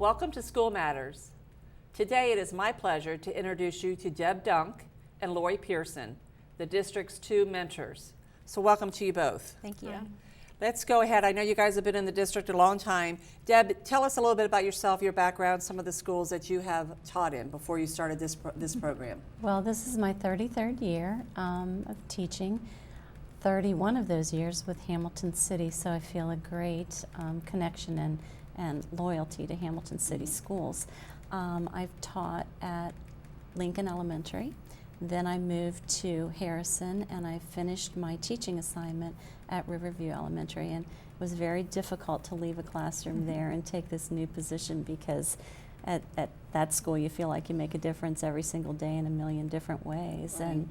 Welcome to School Matters. Today it is my pleasure to introduce you to Deb Dunk and Lori Pearson, the district's two mentors. So welcome to you both. Thank you. Let's go ahead. I know you guys have been in the district a long time. Deb, tell us a little bit about yourself, your background, some of the schools that you have taught in before you started this program. Well, this is my 33rd year of teaching. 31 of those years with Hamilton City, so I feel a great connection and loyalty to Hamilton City schools. I've taught at Lincoln Elementary, then I moved to Harrison, and I finished my teaching assignment at Riverview Elementary, and it was very difficult to leave a classroom there and take this new position because at that school you feel like you make a difference every single day in a million different ways. Right.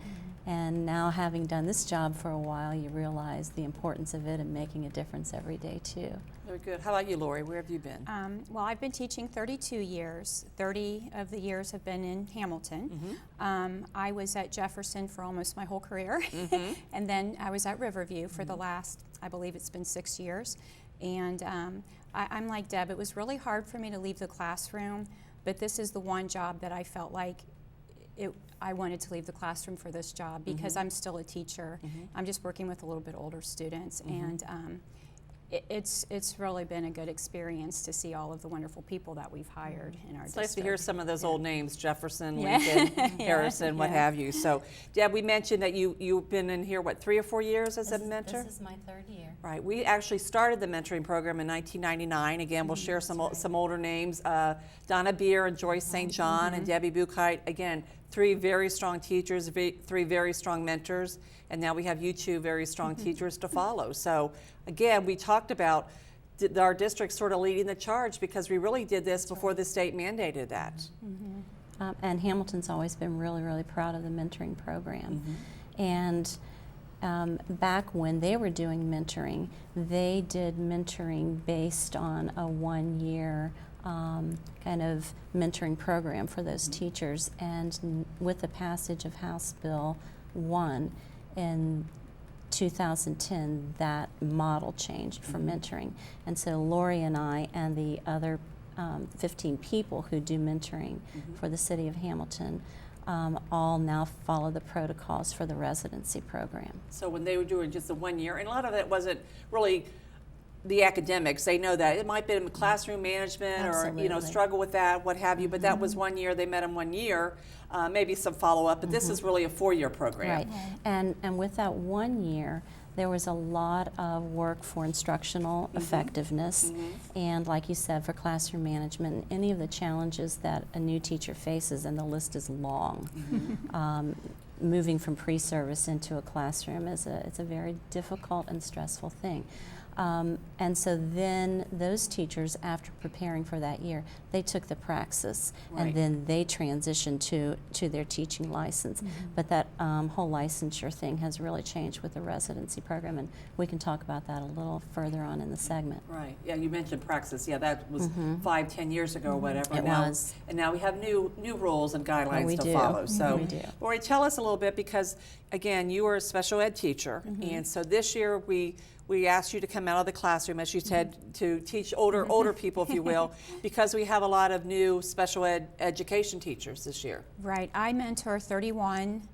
And now, having done this job for a while, you realize the importance of it and making a difference every day too. Very good. How about you, Lori? Where have you been? Well, I've been teaching 32 years. 30 of the years have been in Hamilton. I was at Jefferson for almost my whole career, and then I was at Riverview for the last, I believe it's been 6 years. And I'm like Deb, it was really hard for me to leave the classroom, but this is the one job that I felt like I wanted to leave the classroom for this job because I'm still a teacher. I'm just working with a little bit older students, and it's really been a good experience to see all of the wonderful people that we've hired in our district. It's nice to hear some of those old names, Jefferson, Lincoln, Harrison, what have you. So, Deb, we mentioned that you've been in here, what, 3 or 4 years as a mentor? This is my 3rd year. Right. We actually started the mentoring program in 1999. Again, we'll share some older names. Donna Beer and Joyce St. John and Debbie Buchheit. Again, 3 very strong teachers, 3 very strong mentors, and now we have you 2 very strong teachers to follow. So again, we talked about our district sort of leading the charge because we really did this before the state mandated that. And Hamilton's always been really, really proud of the mentoring program. And back when they were doing mentoring, they did mentoring based on a 1-year kind of mentoring program for those teachers, and with the passage of House Bill 1 in 2010, that model changed for mentoring. And so Lori and I and the other 15 people who do mentoring for the city of Hamilton all now follow the protocols for the residency program. So when they were doing just the 1 year, and a lot of it wasn't really the academics, they know that. It might be in classroom management or struggle with that, what have you, but that was 1 year, they met in 1 year, maybe some follow-up, but this is really a 4-year program. Right, and with that 1 year, there was a lot of work for instructional effectiveness and, like you said, for classroom management and any of the challenges that a new teacher faces, and the list is long. Moving from pre-service into a classroom it's a very difficult and stressful thing. And so then those teachers, after preparing for that year, they took the praxis and then they transitioned to their teaching license. But that whole licensure thing has really changed with the residency program, and we can talk about that a little further on in the segment. Right. Yeah, you mentioned praxis. Yeah, that was 5-10 years ago or whatever. It was. And now we have new rules and guidelines to follow. So, we do. Lori, tell us a little bit, because again, you are a special ed teacher, and so this year we asked you to come out of the classroom, as you said, to teach older people, if you will, because we have a lot of new special ed education teachers this year. Right. I mentor 31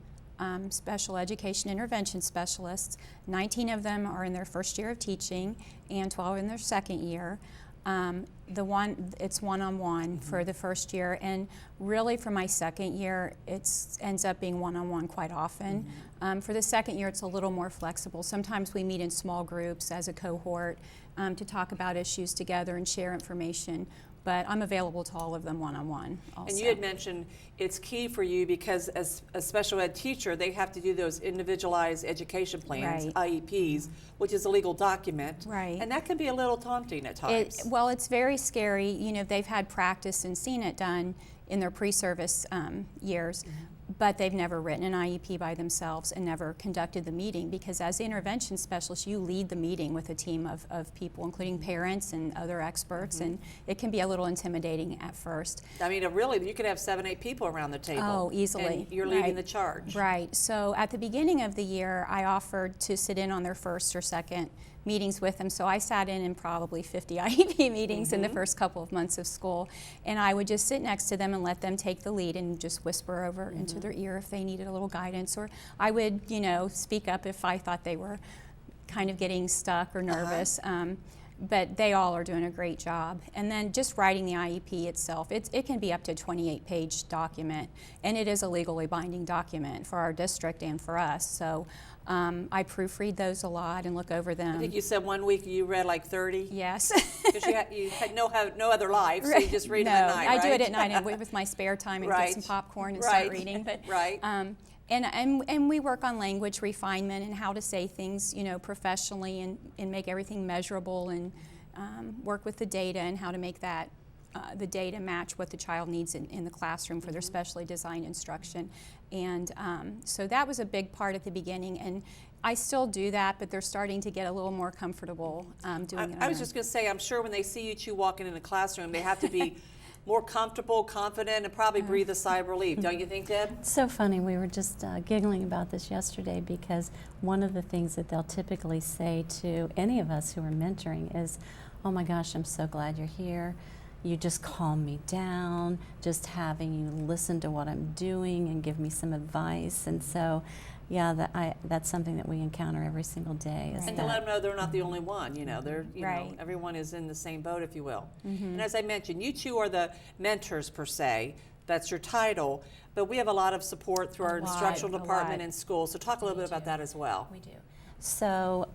special education intervention specialists. 19 of them are in their first year of teaching and 12 in their second year. It's one-on-one for the first year, and really for my second year it ends up being one-on-one quite often. For the second year it's a little more flexible. Sometimes we meet in small groups as a cohort to talk about issues together and share information, but I'm available to all of them one-on-one also. And you had mentioned it's key for you because as a special ed teacher, they have to do those individualized education plans, IEPs, which is a legal document. Right. And that can be a little daunting at times. Well, it's very scary. You know, they've had practice and seen it done in their pre-service years, but they've never written an IEP by themselves and never conducted the meeting, because as intervention specialists, you lead the meeting with a team of people, including parents and other experts, and it can be a little intimidating at first. I mean, really, you could have 7-8 people around the table. Oh, easily. And you're leading the charge. Right. So at the beginning of the year, I offered to sit in on their first or second meetings with them. So I sat in probably 50 IEP meetings in the first couple of months of school, and I would just sit next to them and let them take the lead and just whisper over into their ear if they needed a little guidance, or I would, you know, speak up if I thought they were kind of getting stuck or nervous. But they all are doing a great job. And then just writing the IEP itself, it can be up to a 28-page document, and it is a legally binding document for our district and for us. So I proofread those a lot and look over them. I think you said one week you read like 30? Yes. Because you had no other life, so you just read them at night, right? I do it at night and with my spare time and get some popcorn and start reading. But, and we work on language refinement and how to say things, you know, professionally and make everything measurable, and work with the data and how to make that the data match what the child needs in the classroom for their specially designed instruction. And so that was a big part at the beginning, and I still do that, but they're starting to get a little more comfortable doing it. I was just going to say, I'm sure when they see you two walking in a classroom, they have to be more comfortable, confident, and probably breathe a sigh of relief. Don't you think, Deb? It's so funny. We were just giggling about this yesterday, because one of the things that they'll typically say to any of us who are mentoring is, "Oh my gosh, I'm so glad you're here. You just calm me down, just having you listen to what I'm doing and give me some advice." And so, yeah, that's something that we encounter every single day. Is And to let them know they're not the only one. You know, they're Right. everyone is in the same boat, if you will. And as I mentioned, you two are the mentors per se. That's your title. But we have a lot of support through our instructional department in school. So talk a little bit about that as well. We do. So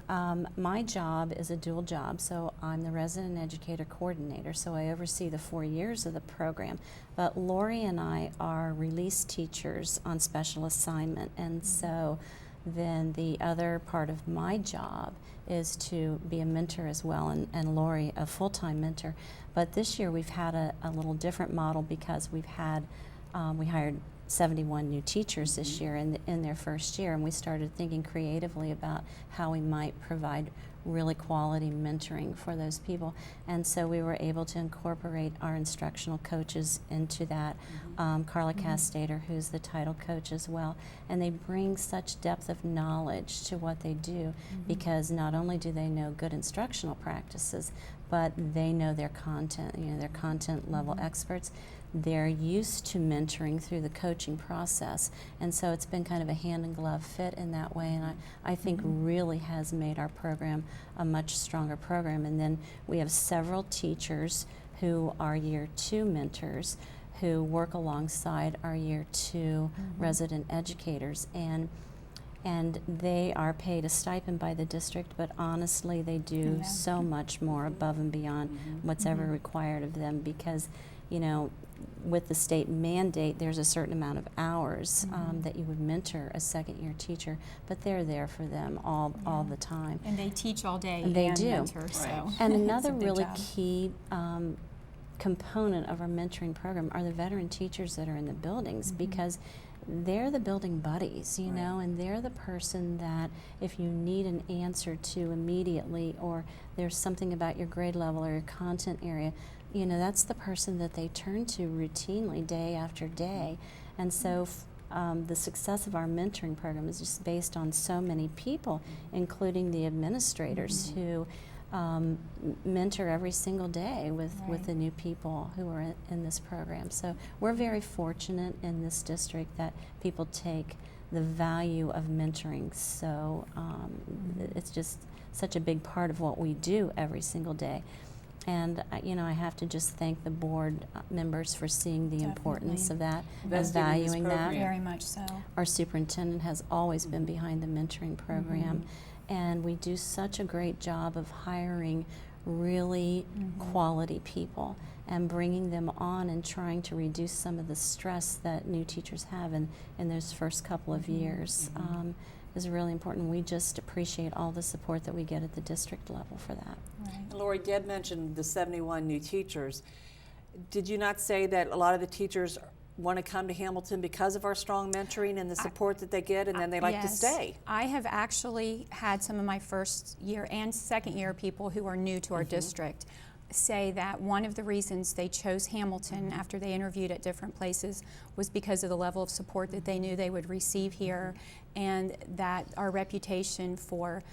my job is a dual job. So I'm the resident educator coordinator, so I oversee the 4 years of the program. But Lori and I are release teachers on special assignment, and so then the other part of my job is to be a mentor as well, and Lori a full-time mentor. But this year we've had a little different model, because we hired 71 new teachers this year in their first year, and we started thinking creatively about how we might provide really quality mentoring for those people. And so we were able to incorporate our instructional coaches into that. Carla Castater, who's the title coach as well, and they bring such depth of knowledge to what they do, because not only do they know good instructional practices, but they know their content. You know, they're content level experts. They're used to mentoring through the coaching process, and so it's been kind of a hand-in-glove fit in that way, and I think really has made our program a much stronger program. And then we have several teachers who are year 2 mentors who work alongside our year 2 resident educators, and they are paid a stipend by the district, but honestly they do so much more above and beyond what's ever required of them, because, you know, with the state mandate, there's a certain amount of hours that you would mentor a second-year teacher, but they're there for them all the time. And they teach all day They and do. mentor. So And it's another a big really job. key component of our mentoring program are the veteran teachers that are in the buildings, because they're the building buddies, you know, and they're the person that if you need an answer to immediately, or there's something about your grade level or your content area, you know, that's the person that they turn to routinely day after day. And so the success of our mentoring program is just based on so many people, including the administrators who mentor every single day with the new people who are in this program. So we're very fortunate in this district that people take the value of mentoring. So it's just such a big part of what we do every single day. And you know, I have to just thank the board members for seeing the importance of that and Investing in this valuing that. program. Very much so. Our superintendent has always been behind the mentoring program, and we do such a great job of hiring really quality people and bringing them on and trying to reduce some of the stress that new teachers have in those first couple of years. Is really important. We just appreciate all the support that we get at the district level for that. And Lori, Deb mentioned the 71 new teachers. Did you not say that a lot of the teachers want to come to Hamilton because of our strong mentoring and the support that they get, and then they like to stay? I have actually had some of my first year and second year people who are new to our district say that one of the reasons they chose Hamilton after they interviewed at different places was because of the level of support that they knew they would receive here, and that our reputation for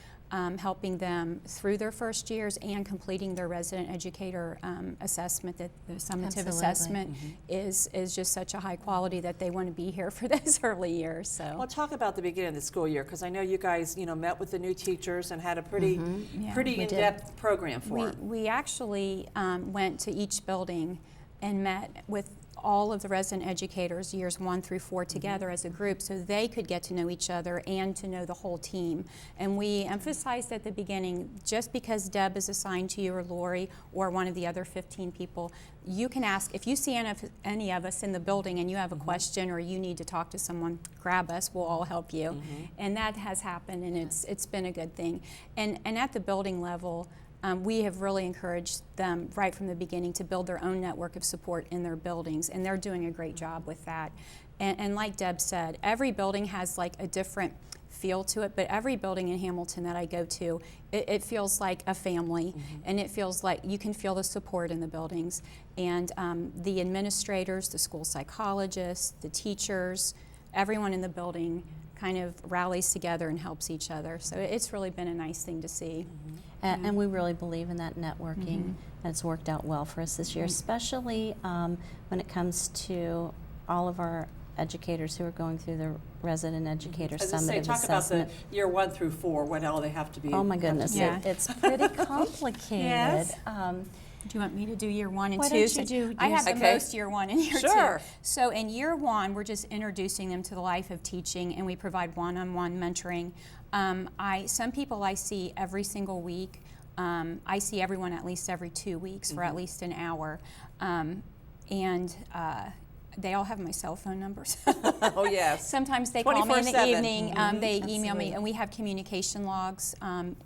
helping them through their first years and completing their resident educator assessment. That the summative Absolutely. assessment is just such a high quality that they want to be here for those early years. So. Well, talk about the beginning of the school year, because I know you guys, met with the new teachers and had a pretty Yeah, pretty we did. in-depth program for them. We actually went to each building and met with all of the resident educators, years 1 through 4, together as a group, so they could get to know each other and to know the whole team. And we emphasized at the beginning, just because Deb is assigned to you or Lori or one of the other 15 people, you can ask, if you see any of us in the building and you have a question or you need to talk to someone, grab us, we'll all help you. And that has happened, and it's been a good thing. And at the building level, we have really encouraged them right from the beginning to build their own network of support in their buildings, and they're doing a great job with that. And like Deb said, every building has like a different feel to it, but every building in Hamilton that I go to, it feels like a family, and it feels like you can feel the support in the buildings. And the administrators, the school psychologists, the teachers, everyone in the building kind of rallies together and helps each other. So it's really been a nice thing to see. And we really believe in that networking, and it's worked out well for us this year, especially when it comes to all of our educators who are going through the resident educator As I say, summative talk assessment. about the year 1 through 4, what all they have to be. Oh my goodness, Yeah. it's pretty complicated. Yes. Do you want me to do year 1 and Why 2? don't you So do I have years- the Okay. most year 1 and year 2. Sure. So in year 1, we're just introducing them to the life of teaching, and we provide one-on-one mentoring. Some people I see every single week. I see everyone at least every 2 weeks for at least an hour. They all have my cell phone numbers. Oh, yes. Sometimes they call me in the 24/7. evening, they email me, Absolutely. and we have communication logs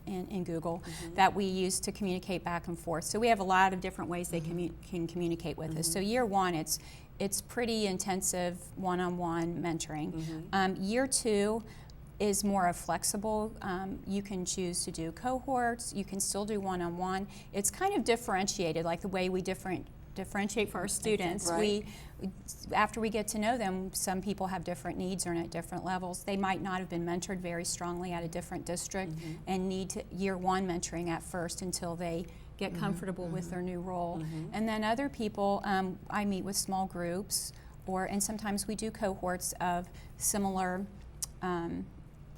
in Google that we use to communicate back and forth. So we have a lot of different ways they can communicate with us. So year 1, it's pretty intensive one-on-one mentoring. Year 2 is more of flexible. You can choose to do cohorts. You can still do one-on-one. It's kind of differentiated, like the way we differentiate for our students. Right. After we get to know them, some people have different needs or are at different levels. They might not have been mentored very strongly at a different district and need year 1 mentoring at first until they get comfortable with their new role. And then other people, I meet with small groups, and sometimes we do cohorts of similar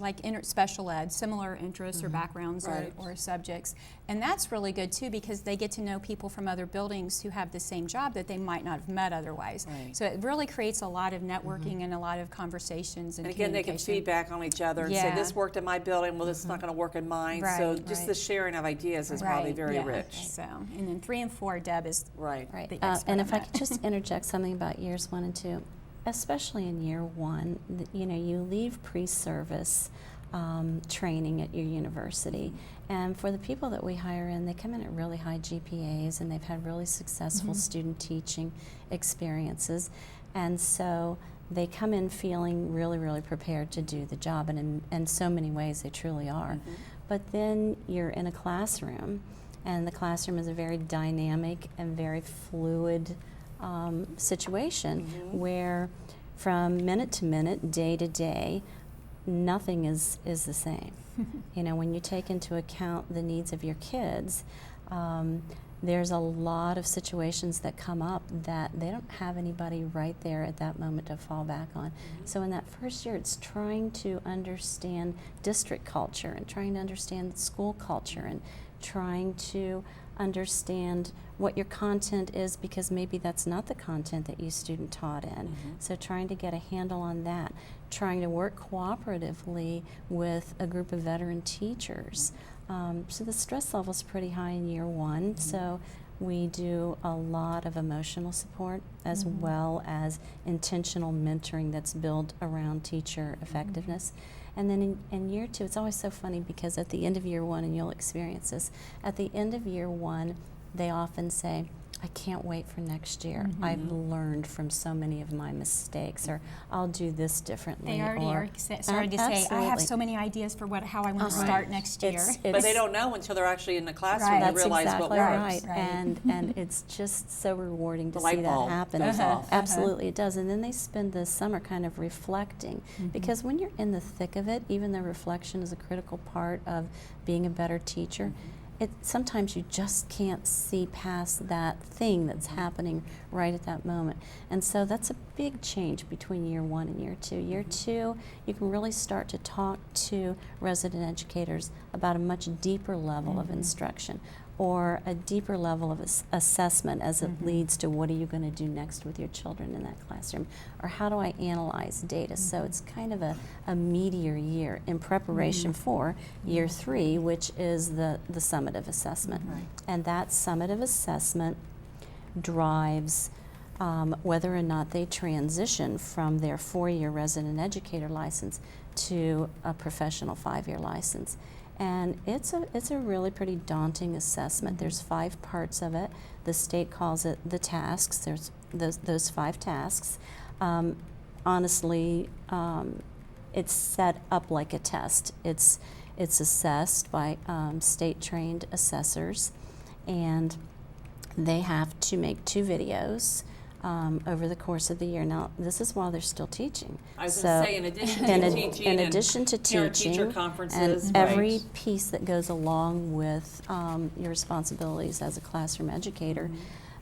like special ed, similar interests or backgrounds Right. or subjects. And that's really good too, because they get to know people from other buildings who have the same job that they might not have met otherwise. Right. So it really creates a lot of networking and a lot of conversations and again, they can communication. feedback on each other and say, Yeah. this worked in my building, well, this is not going to work in mine. So Right, just right. the sharing of ideas is probably very yeah. rich. So, and then 3 and 4, Deb is Right. Right. the expert And on if I that. could just interject something about years 1 and 2, especially in year 1, you leave pre-service training at your university. And for the people that we hire in, they come in at really high GPAs, and they've had really successful student teaching experiences. And so they come in feeling really, really prepared to do the job, and in so many ways they truly are. But then you're in a classroom, and the classroom is a very dynamic and very fluid situation where from minute to minute, day to day, nothing is the same. When you take into account the needs of your kids, there's a lot of situations that come up that they don't have anybody right there at that moment to fall back on. So in that first year, it's trying to understand district culture and trying to understand school culture and trying to understand what your content is, because maybe that's not the content that you student taught in. So trying to get a handle on that, trying to work cooperatively with a group of veteran teachers. So the stress level is pretty high in year 1, so we do a lot of emotional support as well as intentional mentoring that's built around teacher effectiveness. And then in year 2, it's always so funny because at the end of year 1, and you'll experience this, at the end of year 1, they often say, I can't wait for next year. I've learned from so many of my mistakes, or I'll do this differently. They already or, are starting to say, I have absolutely. so many ideas for how I want to start next year. But they don't know until they're actually in the classroom Right. to That's realize exactly what works. right. Right. And it's just so rewarding to The light see that bulb happen. goes off. Absolutely, it does. And then they spend the summer kind of reflecting, because when you're in the thick of it, even though reflection is a critical part of being a better teacher, sometimes you just can't see past that thing that's happening right at that moment. And so that's a big change between year 1 and year 2. Year 2, you can really start to talk to resident educators about a much deeper level of instruction, or a deeper level of assessment as it leads to what are you going to do next with your children in that classroom, or how do I analyze data. So it's kind of a meatier year in preparation for year 3, which is the summative assessment. And that summative assessment drives whether or not they transition from their 4-year resident educator license to a professional 5-year license. And it's a really pretty daunting assessment. There's 5 parts of it. The state calls it the tasks. There's those 5 tasks. Honestly, it's set up like a test. It's assessed by state-trained assessors, and they have to make 2 videos over the course of the year. Now, this is while they're still teaching. I was going to say, in addition to teaching, in addition to parent-teacher teaching, conferences, and every right. piece that goes along with your responsibilities as a classroom educator.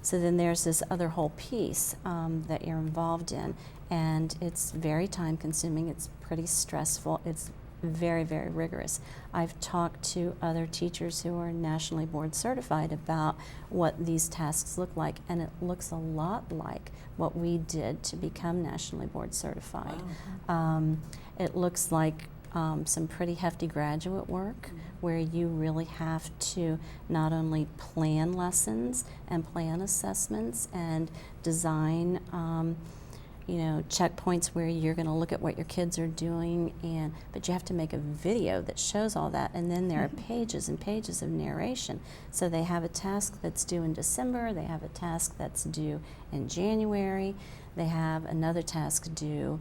So then there's this other whole piece that you're involved in, and it's very time-consuming. It's pretty stressful. It's very, very rigorous. I've talked to other teachers who are nationally board certified about what these tasks look like, and it looks a lot like what we did to become nationally board certified. Wow. It looks like some pretty hefty graduate work where you really have to not only plan lessons and plan assessments and design checkpoints where you're going to look at what your kids are doing, but you have to make a video that shows all that, and then there are pages and pages of narration. So they have a task that's due in December, they have a task that's due in January, they have another task due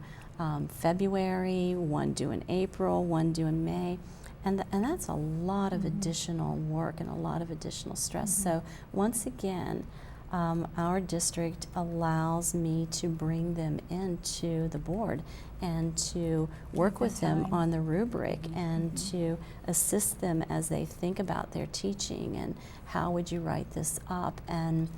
February, one due in April, one due in May. And that's a lot of additional work and a lot of additional stress. So once again, our district allows me to bring them into the board and to work with them on the rubric and to assist them as they think about their teaching and how would you write this up. And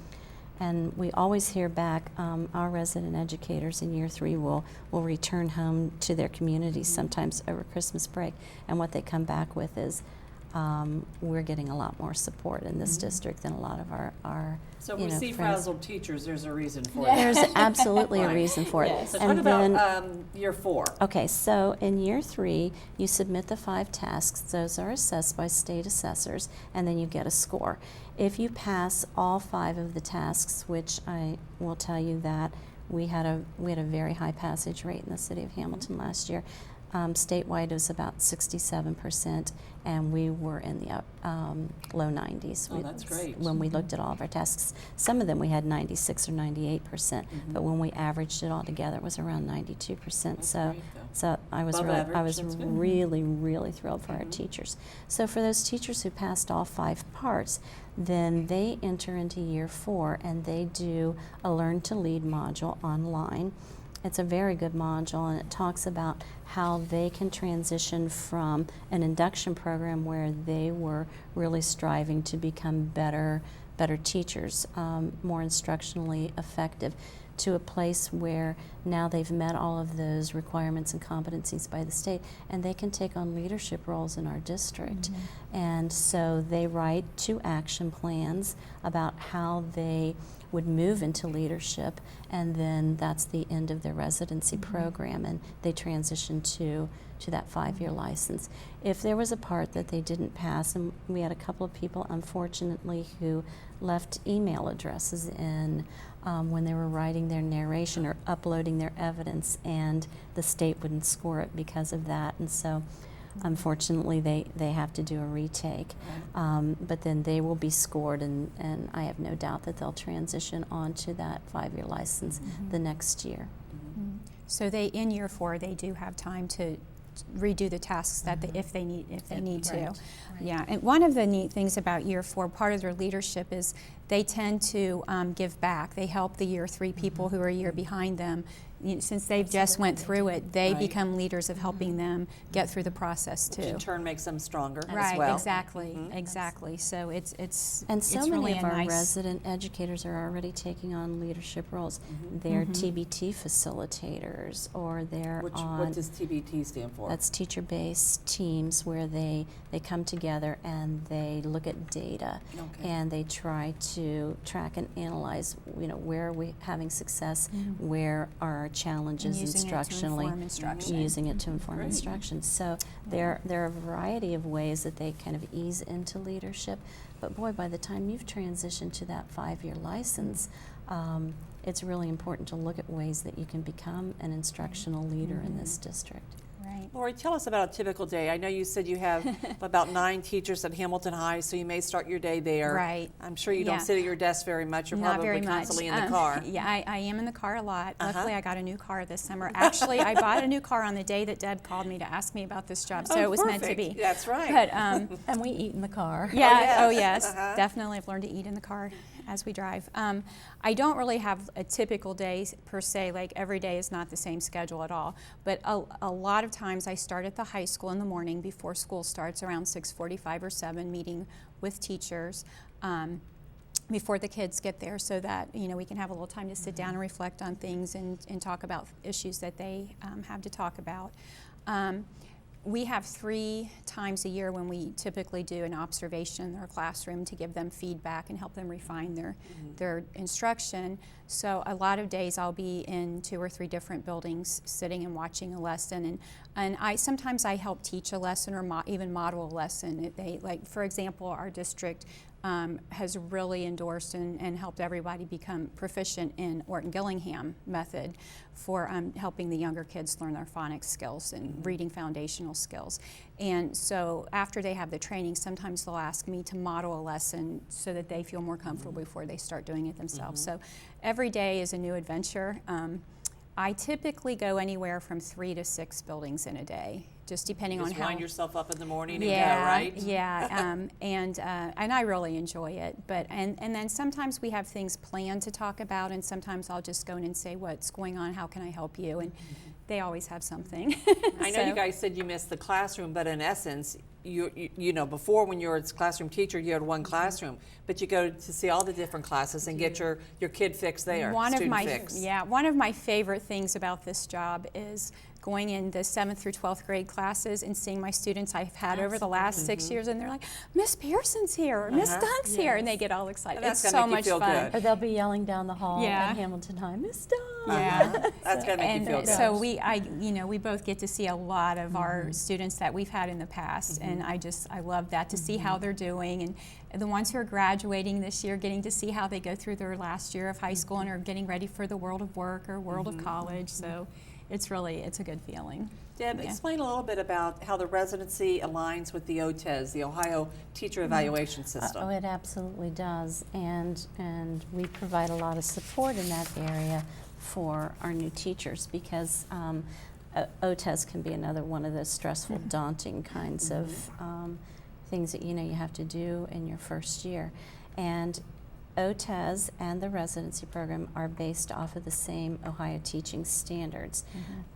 we always hear back, our resident educators in year 3 will return home to their communities sometimes over Christmas break, and what they come back with is, we're getting a lot more support in this district than a lot of our So if we see friends. frazzled teachers, there's a reason for There's it. absolutely a Right. reason for it. Yes. So talk And about then, year 4. okay, so in year 3, you submit the 5 tasks. Those are assessed by state assessors, and then you get a score. If you pass all 5 of the tasks, which I will tell you that we had a very high passage rate in the city of Hamilton last year. Statewide, it was about 67%, and we were in the low 90s. Oh, that's great. When we looked at all of our tasks. Some of them we had 96 or 98%, but when we averaged it all together, it was around 92%. That's So, great, though. so I was Above average, I was that's good. really, really thrilled for our teachers. So for those teachers who passed all 5 parts, then they enter into year 4 and they do a Learn to Lead module online. It's a very good module, and it talks about how they can transition from an induction program where they were really striving to become better teachers, more instructionally effective, to a place where now they've met all of those requirements and competencies by the state, and they can take on leadership roles in our district. And so they write 2 action plans about how they would move into leadership, and then that's the end of their residency program, and they transition to that 5-year license. If there was a part that they didn't pass, and we had a couple of people, unfortunately, who left email addresses in when they were writing their narration or uploading their evidence, and the state wouldn't score it because of that. And so Unfortunately, they have to do a retake, but then they will be scored, and I have no doubt that they'll transition onto that 5-year license the next year. So they, in year 4, they do have time to redo the tasks that if they need to. Right. Yeah, and one of the neat things about year 4, part of their leadership is they tend to give back. They help the year 3 people who are a year behind them. Since they've just went through it, they Right. become leaders of helping them get through the process too. Which in turn makes them stronger Right, as well. exactly, exactly. So it's And so it's many really of a our nice, resident educators are already taking on leadership roles. They're TBT facilitators, or they're What on, does TBT stand for? that's teacher-based teams, where they come together and they look at data, Okay. and they try to track and analyze, where are we having success, where are our challenges and using it to instructionally, inform instruction. using it to inform Great. instruction. So there are a variety of ways that they kind of ease into leadership. But boy, by the time you've transitioned to that 5-year license, it's really important to look at ways that you can become an instructional leader in this district. Right. Lori, tell us about a typical day. I know you said you have about 9 teachers at Hamilton High, so you may start your day there. Right. I'm sure you Yeah. don't sit at your desk very much. You're Not probably very much. constantly in the car. Yeah, I am in the car a lot. Uh-huh. Luckily, I got a new car this summer. Actually, I bought a new car on the day that Deb called me to ask me about this job, so Oh, it was meant to perfect. be. That's right. But And we eat in the car. yeah, Oh, oh yes. yes, Uh-huh. definitely. I've learned to eat in the car as we drive. I don't really have a typical day per se. Like every day is not the same schedule at all. But a lot of times I start at the high school in the morning before school starts, around 6:45 or 7, meeting with teachers before the kids get there, so that we can have a little time to sit down and reflect on things and talk about issues that they have to talk about. We have 3 times a year when we typically do an observation in their classroom to give them feedback and help them refine their instruction. So a lot of days I'll be in 2 or 3 different buildings sitting and watching a lesson, and sometimes I help teach a lesson or even model a lesson. For example, our district has really endorsed and helped everybody become proficient in Orton-Gillingham method for helping the younger kids learn their phonics skills and reading foundational skills. And so after they have the training, sometimes they'll ask me to model a lesson so that they feel more comfortable before they start doing it themselves. So every day is a new adventure. I typically go anywhere from 3 to 6 buildings in a day, just depending on Just how. wind yourself up in the morning and Yeah, go, right? yeah, and I really enjoy it. But and then sometimes we have things planned to talk about, and sometimes I'll just go in and say, "What's going on? How can I help you?" And they always have something. I know you guys said you missed the classroom, but in essence, you know, before when you were a classroom teacher, you had one classroom, but you go to see all the different classes and get your kid fix there, student fix. One of my favorite things about this job is going in the 7th through 12th grade classes and seeing my students I've had over the last 6 years, and they're like, "Miss Pearson's here, or Miss Dunk's here," and they get all excited. And that's It's gonna so make you much feel fun. good. Or they'll be yelling down the hall Yeah. at Hamilton High, Miss Dunk. Yeah. That's gonna make you feel And good. so we both get to see a lot of our students that we've had in the past, and I love that, to see how they're doing, and the ones who are graduating this year, getting to see how they go through their last year of high school and are getting ready for the world of work or world of college. So it's a good feeling. Deb, Yeah. explain a little bit about how the residency aligns with the OTES, the Ohio Teacher Evaluation System. Oh, it absolutely does, and we provide a lot of support in that area for our new teachers, because OTES can be another one of those stressful, daunting kinds of things that you have to do in your first year. And OTES and the residency program are based off of the same Ohio teaching standards.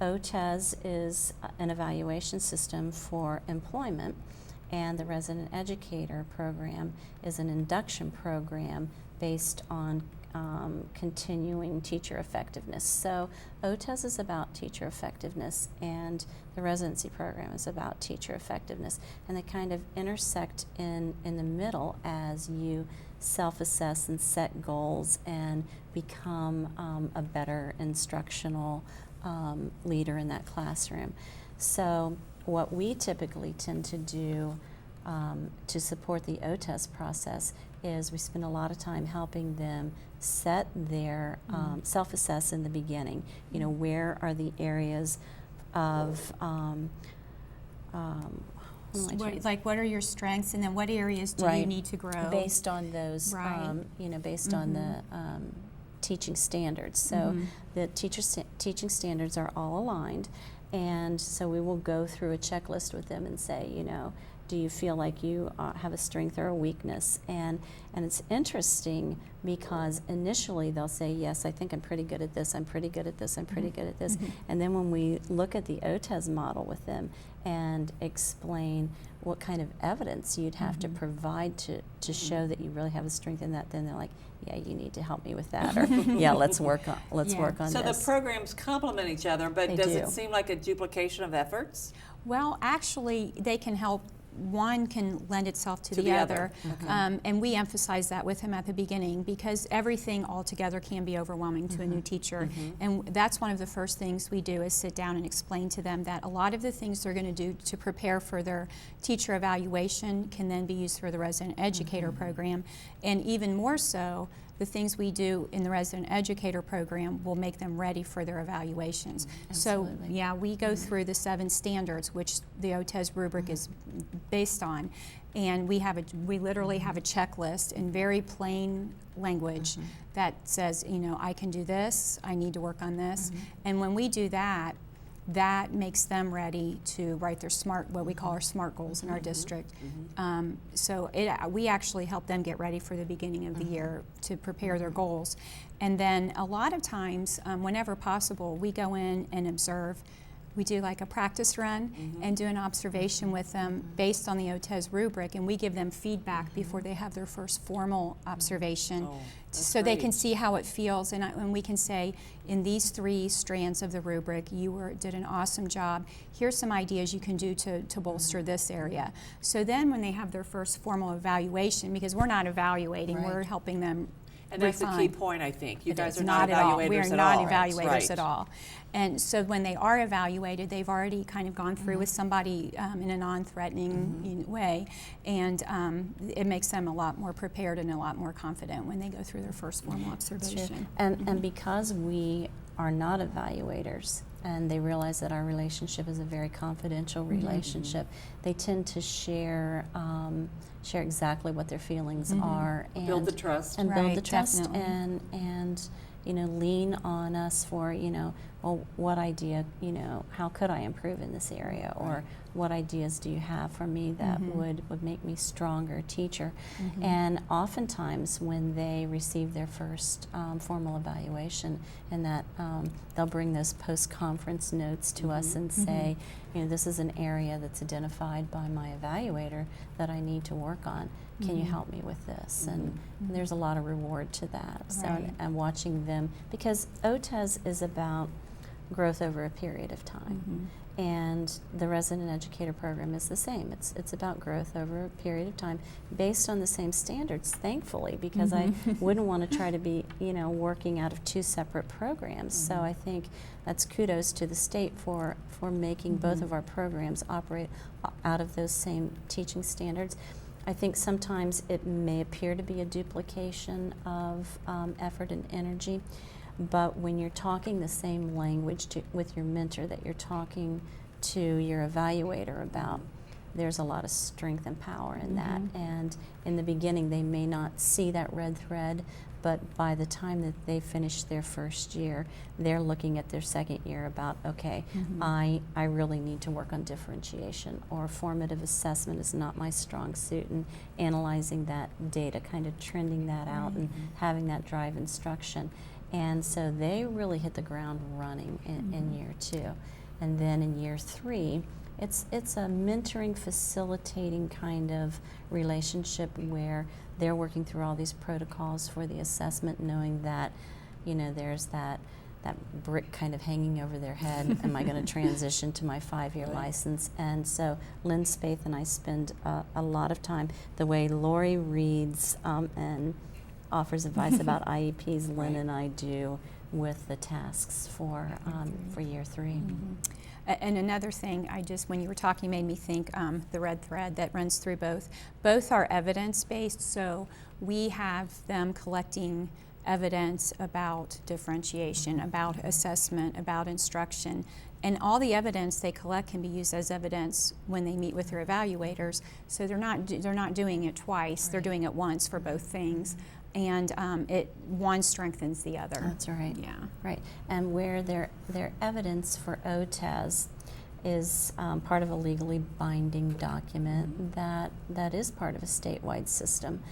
OTES is an evaluation system for employment, and the resident educator program is an induction program based on continuing teacher effectiveness. So OTES is about teacher effectiveness, and the residency program is about teacher effectiveness, and they kind of intersect in the middle as you self-assess and set goals and become a better instructional leader in that classroom. So what we typically tend to do to support the OTES process is we spend a lot of time helping them set their self-assess in the beginning. Where are the areas of What are your strengths, and then what areas do you need to grow? Based on those, Right. Based on the teaching standards. So the teaching standards are all aligned, and so we will go through a checklist with them and say, do you feel like you have a strength or a weakness? And it's interesting because initially they'll say, yes, I think I'm pretty good at this, I'm pretty good at this, I'm pretty good at this. And then when we look at the OTES model with them and explain what kind of evidence you'd have to provide to show that you really have a strength in that, then they're like, yeah, you need to help me with that, or yeah, let's work on So this. the programs complement each other, but They does do. it seem like a duplication of efforts? Well, actually, they can help. One can lend itself to the other. Okay. And we emphasize that with him at the beginning, because everything altogether can be overwhelming to a new teacher. And that's one of the first things we do, is sit down and explain to them that a lot of the things they're going to do to prepare for their teacher evaluation can then be used for the resident educator program. And even more so, the things we do in the resident educator program will make them ready for their evaluations. Absolutely. So yeah, we go through the 7 standards, which the OTES rubric is based on, and we literally have a checklist in very plain language that says, I can do this, I need to work on this. And when we do that, that makes them ready to write their what we call our SMART goals in our district. So we actually help them get ready for the beginning of the year to prepare their goals. And then a lot of times, whenever possible, we go in and observe. We do like a practice run and do an observation with them based on the OTES rubric, and we give them feedback before they have their first formal observation, so they can see how it feels, and we can say, in these 3 strands of the rubric, you did an awesome job. Here's some ideas you can do to bolster this area. So then when they have their first formal evaluation, because we're not evaluating, we're helping them. And that's the key refine. point, I think. You It guys is are not at all. evaluators We are at not all. evaluators Right. at all. And so when they are evaluated, they've already kind of gone through with somebody in a non-threatening way, and it makes them a lot more prepared and a lot more confident when they go through their first formal observation. And because we are not evaluators, and they realize that our relationship is a very confidential relationship, they tend to share exactly what their feelings are, and Build the trust. and build Right, the trust, definitely. and lean on us for well, what idea, how could I improve in this area, or what ideas do you have for me that would make me stronger teacher. And oftentimes when they receive their first formal evaluation, and that they'll bring those post-conference notes to us and say, this is an area that's identified by my evaluator that I need to work on. Can you help me with this? And there's a lot of reward to that. So, Right. and watching them, because OTES is about growth over a period of time. And the resident educator program is the same. It's about growth over a period of time based on the same standards, thankfully, because I wouldn't want to try to be, working out of 2 separate programs. So I think that's kudos to the state for making both of our programs operate out of those same teaching standards. I think sometimes it may appear to be a duplication of effort and energy. But when you're talking the same language with your mentor that you're talking to your evaluator about, there's a lot of strength and power in that. And in the beginning, they may not see that red thread, but by the time that they finish their first year, they're looking at their second year about, okay, I really need to work on differentiation, or formative assessment is not my strong suit, and analyzing that data, kind of trending that out and having that drive instruction. And so they really hit the ground running in year 2. And then in year 3, it's a mentoring, facilitating kind of relationship where they're working through all these protocols for the assessment, knowing that, there's that brick kind of hanging over their head. Am I going to transition to my 5-year license? And so Lynn Spaeth and I spend a lot of time, the way Lori reads and offers advice about IEPs, Lynn and I do with the tasks for year 3. And another thing, when you were talking, made me think the red thread that runs through both. Both are evidence-based, so we have them collecting evidence about differentiation, about assessment, about instruction. And all the evidence they collect can be used as evidence when they meet with their evaluators. So they're not doing it twice, they're doing it once for both things. And one strengthens the other. That's right. Yeah. Right. And where their evidence for OTAS is part of a legally binding document that is part of a statewide system.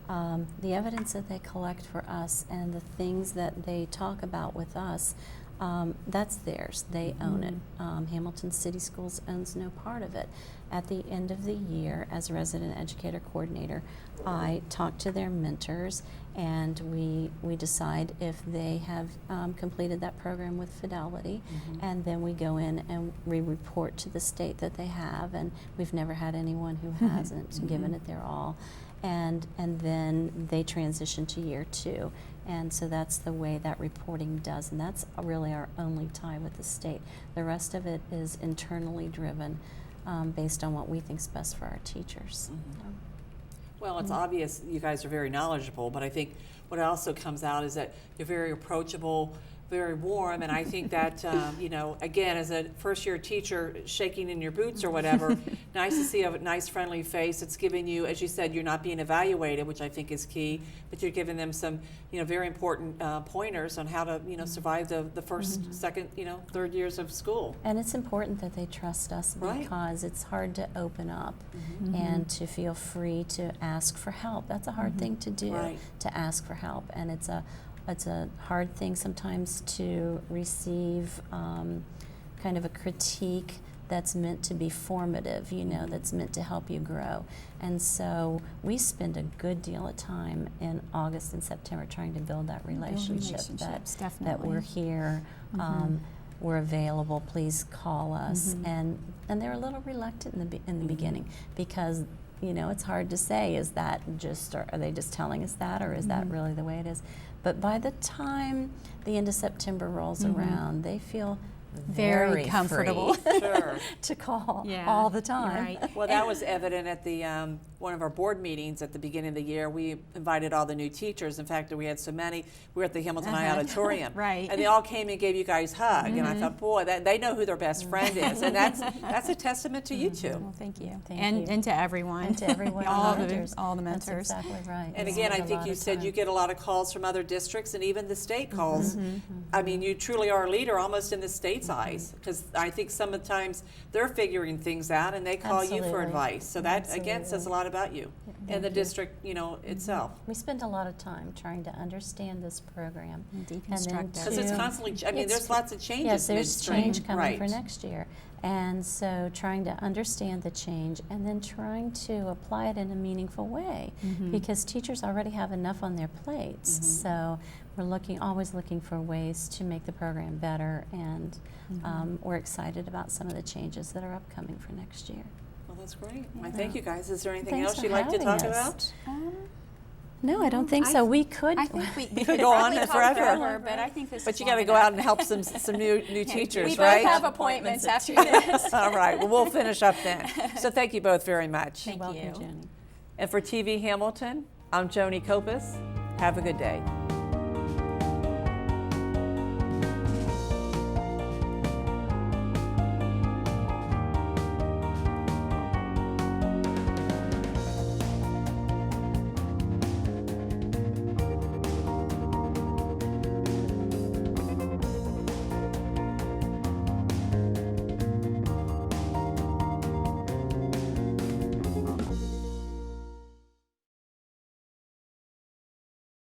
The evidence that they collect for us and the things that they talk about with us, that's theirs. They own it. Hamilton City Schools owns no part of it. At the end of the year, as a resident educator coordinator, I talk to their mentors, and we decide if they have completed that program with fidelity, and then we go in and we report to the state that they have, and we've never had anyone who hasn't given it their all. And then they transition to year 2. And so that's the way that reporting does, and that's really our only tie with the state. The rest of it is internally driven based on what we think is best for our teachers. Well, it's obvious you guys are very knowledgeable, but I think what also comes out is that you're very approachable, very warm, and I think that, you know, again, as a first-year teacher shaking in your boots or whatever, nice to see a nice, friendly face. It's giving you, as you said, you're not being evaluated, which I think is key, but you're giving them some, you know, very important pointers on how to, you know, survive the first, second, you know, third years of school. And it's important that they trust us because it's hard to open up and to feel free to ask for help. That's a hard thing to do, to ask for help, and it's a hard thing sometimes to receive kind of a critique that's meant to be formative, you know, that's meant to help you grow. And so we spend a good deal of time in August and September trying to build that relationship, that we're here, we're available, please call us. And they're a little reluctant in the beginning because, you know, it's hard to say, is that just, or are they just telling us that, or is that really the way it is? But by the time the end of September rolls around, they feel very comfortable to call all the time. Right. Well, that was evident at the one of our board meetings at the beginning of the year. We invited all the new teachers. In fact, we had so many. We were at the Hamilton High Auditorium, Right. and they all came and gave you guys a hug. And I thought, boy, they know who their best friend is, and that's a testament to you two. Well, thank you. Thank and you. And to everyone. And to everyone. all the the mentors. That's exactly right. And It's again, I a think lot you of said time. you get a lot of calls from other districts, and even the state calls. I mean, you truly are a leader almost in the state's eyes, because I think sometimes they're figuring things out and they call you for Absolutely. advice. So that again says a Absolutely. lot about you and the district, you know, itself. We spend a lot of time trying to understand this program. And then deconstruct it. Because it's constantly, I mean, there's lots of changes Yes, there's midstream. change coming for Right. next year. And so trying to understand the change and then trying to apply it in a meaningful way, because teachers already have enough on their plates. So we're always looking for ways to make the program better, and we're excited about some of the changes that are upcoming for next year. Well, that's great. I thank you guys. Is there anything Thanks else for you'd like to having talk us. about? No, I don't think so. We could. I think we could go on probably talk forever. but I think this But is you got to long go enough. out and help some new teachers, We both right? have appointments after this. All right. Well, we'll finish up then. So thank you both very much. Thank Welcome, you. Jenny. And for TV Hamilton, I'm Joni Kopis. Have a good day.